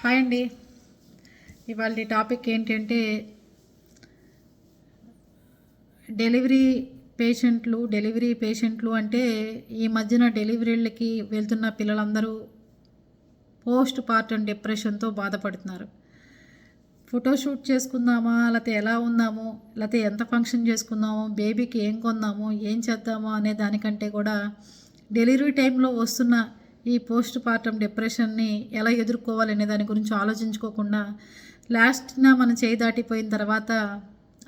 Hi అండి. ఇవాళ topic ఏంటంటే డెలివరీ పేషెంట్లు అంటే ఈ మధ్యన డెలివరీలకి వెళ్తున్న పిల్లలందరూ పోస్ట్ పార్టమ్ డిప్రెషన్తో బాధపడుతున్నారు. ఫోటోషూట్ చేసుకుందామా, లేకపోతే ఎలా ఉందాము, లేకపోతే ఎంత ఫంక్షన్ చేసుకుందాము, బేబీకి ఏం కొందాము, ఏం చేద్దాము అనే దానికంటే కూడా డెలివరీ టైంలో వస్తున్న ఈ పోస్ట్ పార్టమ్ డిప్రెషన్ని ఎలా ఎదుర్కోవాలనే దాని గురించి ఆలోచించుకోకుండా లాస్ట్న మనం చేయి దాటిపోయిన తర్వాత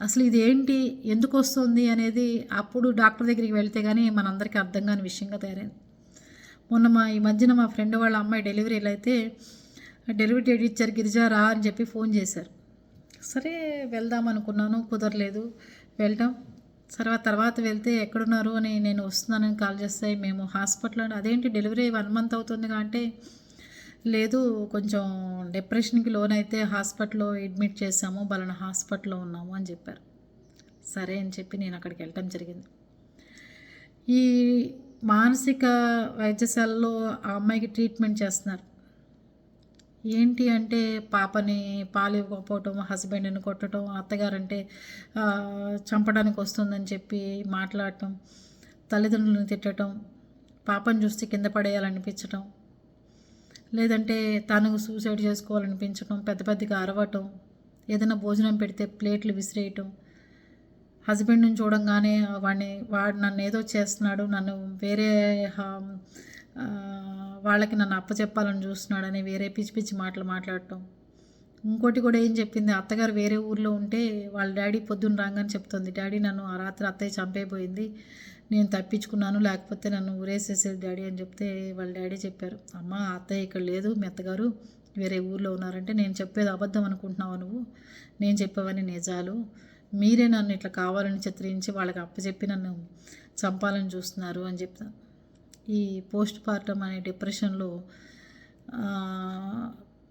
అసలు ఇది ఏంటి, ఎందుకు వస్తుంది అనేది అప్పుడు డాక్టర్ దగ్గరికి వెళ్తే కానీ మనందరికీ అర్థం కాని విషయంగా తయారైంది. మొన్న ఈ మధ్యన మా ఫ్రెండ్ వాళ్ళ అమ్మాయి డెలివరీలు అయితే డెలివరీ డేట్ ఇచ్చారు, గిరిజా రా అని చెప్పి ఫోన్ చేశారు. సరే వెళ్దాం అనుకున్నాను, కుదరలేదు వెళ్ళటం. తర్వాత వెళ్తే ఎక్కడున్నారు అని నేను వస్తున్నానని కాల్ చేస్తే మేము హాస్పిటల్లో. అదేంటి డెలివరీ 1 మంత్ అవుతుంది అంటే లేదు, కొంచెం డిప్రెషన్కి లోన్ అయితే హాస్పిటల్లో అడ్మిట్ చేసాము, బలన హాస్పిటల్లో ఉన్నాము అని చెప్పారు. సరే అని చెప్పి నేను అక్కడికి వెళ్ళటం జరిగింది. ఈ మానసిక వైద్యశాలలో ఆ అమ్మాయికి ట్రీట్మెంట్ చేస్తున్నారు. ఏంటి అంటే పాపని పాలు ఇవ్వకపోవటం, హస్బెండ్ని కొట్టడం, అత్తగారంటే చంపడానికి వస్తుందని చెప్పి మాట్లాడటం, తల్లిదండ్రులను తిట్టడం, పాపను చూస్తే కింద పడేయాలనిపించటం, లేదంటే తను సూసైడ్ చేసుకోవాలనిపించడం, పెద్దగా అరవటం, ఏదైనా భోజనం పెడితే ప్లేట్లు విసిరేయటం, హస్బెండ్ని చూడంగానే వాడు నన్ను ఏదో చేస్తున్నాడు, నన్ను వేరే వాళ్ళకి నన్ను అప్పచెప్పాలని చూస్తున్నాడని వేరే పిచ్చి మాటలు మాట్లాడటం. ఇంకోటి కూడా ఏం చెప్పింది, అత్తగారు వేరే ఊర్లో ఉంటే వాళ్ళ డాడీ పొద్దున్న రాగానే చెప్తుంది, డాడీ నన్ను ఆ రాత్రి అత్తయ్య చంపైపోయింది, నేను తప్పించుకున్నాను, లేకపోతే నన్ను ఊరేసేసేది డాడీ అని చెప్తే వాళ్ళ డాడీ చెప్పారు, అమ్మ అత్తయ్య ఇక్కడ లేదు, మీ అత్తగారు వేరే ఊర్లో ఉన్నారంటే నేను చెప్పేది అబద్ధం అనుకుంటున్నావు నువ్వు, నేను చెప్పేవని నిజాలు, మీరే నన్ను ఇట్లా కావాలని చిత్రించి వాళ్ళకి అప్పచెప్పి నన్ను చంపాలని చూస్తున్నారు అని చెప్తాను. ఈ పోస్ట్ పార్టమ్ అనే డిప్రెషన్లో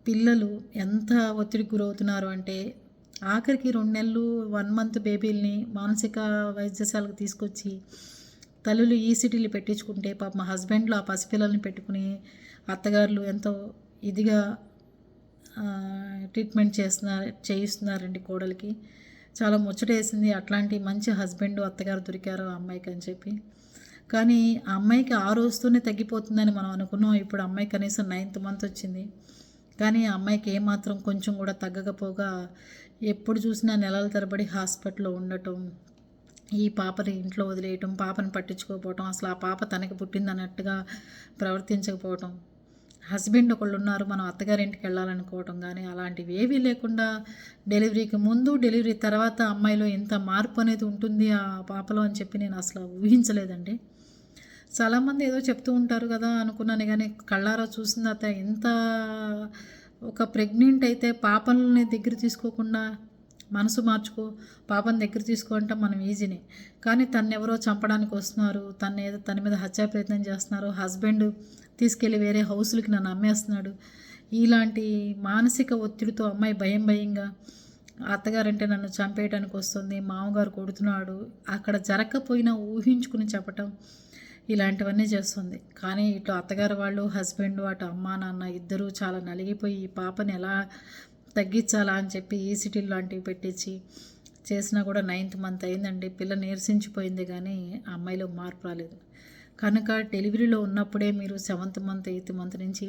పిల్లలు ఎంత ఒత్తిడికి గురవుతున్నారు అంటే ఆఖరికి 2 నెలలు 1 మంత్ బేబీల్ని మానసిక వైద్యశాలకు తీసుకొచ్చి తల్లులు ఈసీటీలు పెట్టించుకుంటే పాప మా హస్బెండ్లో ఆ పసిపిల్లల్ని పెట్టుకుని అత్తగారులు ఎంతో ఇదిగా ట్రీట్మెంట్ చేయిస్తున్నారండి కోడలికి. చాలా ముచ్చటేసింది, అట్లాంటి మంచి హస్బెండ్ అత్తగారు దొరికారు ఆ అమ్మాయికి అని చెప్పి. కానీ ఆ అమ్మాయికి ఆ రోజుతోనే తగ్గిపోతుందని మనం అనుకున్నాం. ఇప్పుడు అమ్మాయి కనీసం 9th మంత్ వచ్చింది, కానీ ఆ అమ్మాయికి ఏమాత్రం కొంచెం కూడా తగ్గకపోగా ఎప్పుడు చూసినా నెలల తరబడి హాస్పిటల్లో ఉండటం, ఈ పాపని ఇంట్లో వదిలేయటం, పాపను పట్టించుకోకపోవటం, అసలు ఆ పాప తనకి పుట్టిందన్నట్టుగా ప్రవర్తించకపోవటం, హస్బెండ్ ఒకళ్ళు ఉన్నారు మనం అత్తగారింటికి వెళ్ళాలనుకోవటం, కానీ అలాంటివి ఏవీ లేకుండా డెలివరీకి ముందు డెలివరీ తర్వాత అమ్మాయిలో ఎంత మార్పు అనేది ఉంటుంది ఆ పాపలో అని చెప్పి నేను అసలు ఊహించలేదండి. చాలామంది ఏదో చెప్తూ ఉంటారు కదా అనుకున్నాను, కానీ కళ్ళారా చూసిన తర్వాత ఎంత ఒక ప్రెగ్నెంట్ అయితే పాపల్ని దగ్గర తీసుకోకుండా మనసు మార్చుకో, పాపని దగ్గర తీసుకో అంటే మనం ఈజీనే, కానీ తను ఎవరో చంపడానికి వస్తున్నారు, తన మీద హత్యా ప్రయత్నం చేస్తున్నారు, హస్బెండ్ తీసుకెళ్ళి వేరే హౌస్లకి నన్ను అమ్మేస్తున్నాడు, ఇలాంటి మానసిక ఒత్తిడితో అమ్మాయి భయంగా అత్తగారంటే నన్ను చంపేయడానికి వస్తుంది, మామగారు కొడుతున్నాడు, అక్కడ జరగకపోయినా ఊహించుకుని చెప్పటం, ఇలాంటివన్నీ చేస్తుంది. కానీ ఇటు అత్తగారు వాళ్ళు హస్బెండ్, అటు అమ్మా నాన్న ఇద్దరూ చాలా నలిగిపోయి ఈ పాపని ఎలా తగ్గించాలా అని చెప్పి ఈసీటీలు లాంటివి పెట్టించి చేసినా కూడా 9th మంత్ అయిందండి. పిల్ల నీరసించిపోయింది, కానీ ఆ అమ్మాయిలో మార్పు రాలేదు. కనుక డెలివరీలో ఉన్నప్పుడే మీరు 7th మంత్ 8th మంత్ నుంచి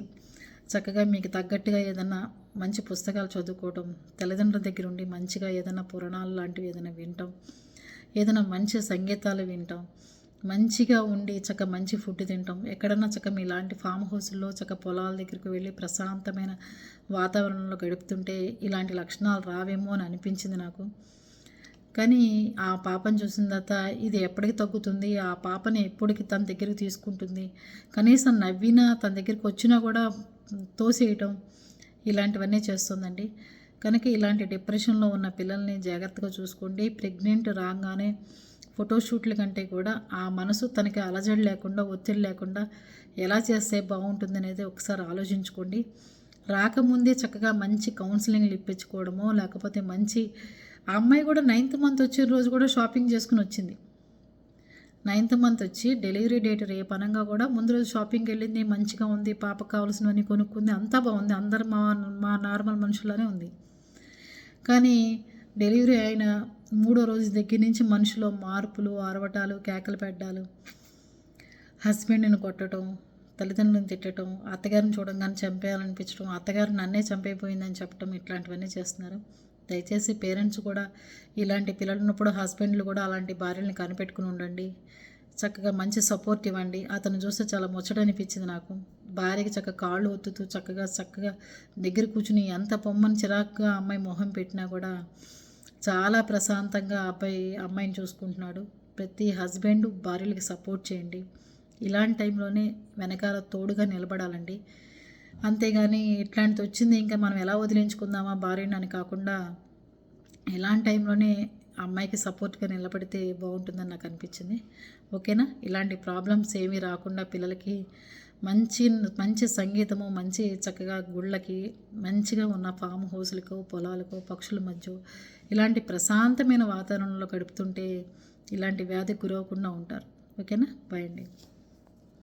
చక్కగా మీకు తగ్గట్టుగా ఏదైనా మంచి పుస్తకాలు చదువుకోవటం, తల్లిదండ్రుల దగ్గర ఉండి మంచిగా ఏదైనా పురాణాలు లాంటివి ఏదైనా వినటం, ఏదైనా మంచి సంగీతాలు వినటం, మంచిగా ఉండి మంచి ఫుడ్ తినటం, ఎక్కడన్నా మీలాంటి ఫామ్ హౌస్లో పొలాల దగ్గరికి వెళ్ళి ప్రశాంతమైన వాతావరణంలో గడుపుతుంటే ఇలాంటి లక్షణాలు రావేమో అని అనిపించింది నాకు. కానీ ఆ పాపను చూసిన తర్వాత ఇది ఎప్పటికి తగ్గుతుంది, ఆ పాపని ఎప్పటికి తన దగ్గరికి తీసుకుంటుంది, కనీసం నవ్వినా తన దగ్గరికి వచ్చినా కూడా తోసేయటం, ఇలాంటివన్నీ చేస్తుందండి. కనుక ఇలాంటి డిప్రెషన్లో ఉన్న పిల్లల్ని జాగ్రత్తగా చూసుకోండి. ప్రెగ్నెంట్ రాగానే ఫోటోషూట్ల కంటే కూడా ఆ మనసు తనకి అలజడి లేకుండా, ఒత్తిడి లేకుండా ఎలా చేస్తే బాగుంటుంది అనేది ఒకసారి ఆలోచించుకోండి. రాకముందే చక్కగా మంచి కౌన్సిలింగ్లు ఇప్పించుకోవడమో, లేకపోతే మంచి ఆ అమ్మాయి కూడా 9th మంత్ వచ్చిన రోజు కూడా షాపింగ్ చేసుకుని వచ్చింది. 9th మంత్ వచ్చి డెలివరీ డేట్ రేపు అనంగా కూడా ముందు రోజు షాపింగ్కి వెళ్ళింది, మంచిగా ఉంది, పాపకు కావాల్సినవన్నీ కొనుక్కుంది, అంతా బాగుంది, అందరు మా మా నార్మల్ మనుషులానే ఉంది. కానీ డెలివరీ అయిన 3వ రోజు దగ్గర నుంచి మనిషిలో మార్పులు, అరవటాలు, కేకలు పెట్టడాలు, హస్బెండ్ని కొట్టడం, తల్లిదండ్రులను తిట్టడం, అత్తగారిని చూడంగానే చంపేయాలనిపించడం, అత్తగారు నన్నే చంపైపోయిందని చెప్పడం, ఇట్లాంటివన్నీ చేస్తున్నారు. దయచేసి పేరెంట్స్ కూడా ఇలాంటి పిల్లలు ఉన్నప్పుడు హస్బెండ్లు కూడా అలాంటి భార్యలను కనిపెట్టుకుని ఉండండి. చక్కగా మంచి సపోర్ట్ ఇవ్వండి. అతను చూస్తే చాలా ముచ్చట అనిపించింది నాకు. భార్యకి చక్కగా కాళ్ళు ఒత్తుతూ చక్కగా దగ్గర కూర్చుని ఎంత పొమ్మని చిరాకుగా అమ్మాయి మొహం పెట్టినా కూడా చాలా ప్రశాంతంగా అమ్మాయిని చూసుకుంటున్నాడు. ప్రతి హస్బెండ్ భార్యలకి సపోర్ట్ చేయండి. ఇలాంటి టైంలోనే వెనకాల తోడుగా నిలబడాలండి. అంతేగాని ఇట్లాంటిది వచ్చింది ఇంకా మనం ఎలా వదిలించుకుందామా భార్యని అని కాకుండా ఇలాంటి టైంలోనే అమ్మాయికి సపోర్ట్గా నిలబడితే బాగుంటుందని నాకు అనిపించింది. ఓకేనా? ఇలాంటి ప్రాబ్లమ్స్ ఏమీ రాకుండా పిల్లలకి మంచి మంచి సంగీతము, మంచి చక్కగా గుళ్ళకి, మంచిగా ఉన్న ఫామ్ హౌస్లకు, పొలాలకు, పక్షుల మధ్య ఇలాంటి ప్రశాంతమైన వాతావరణంలో గడుపుతుంటే ఇలాంటి వ్యాధికి గురవకుండా ఉంటారు. ఓకేనా? బాయ్ అండి.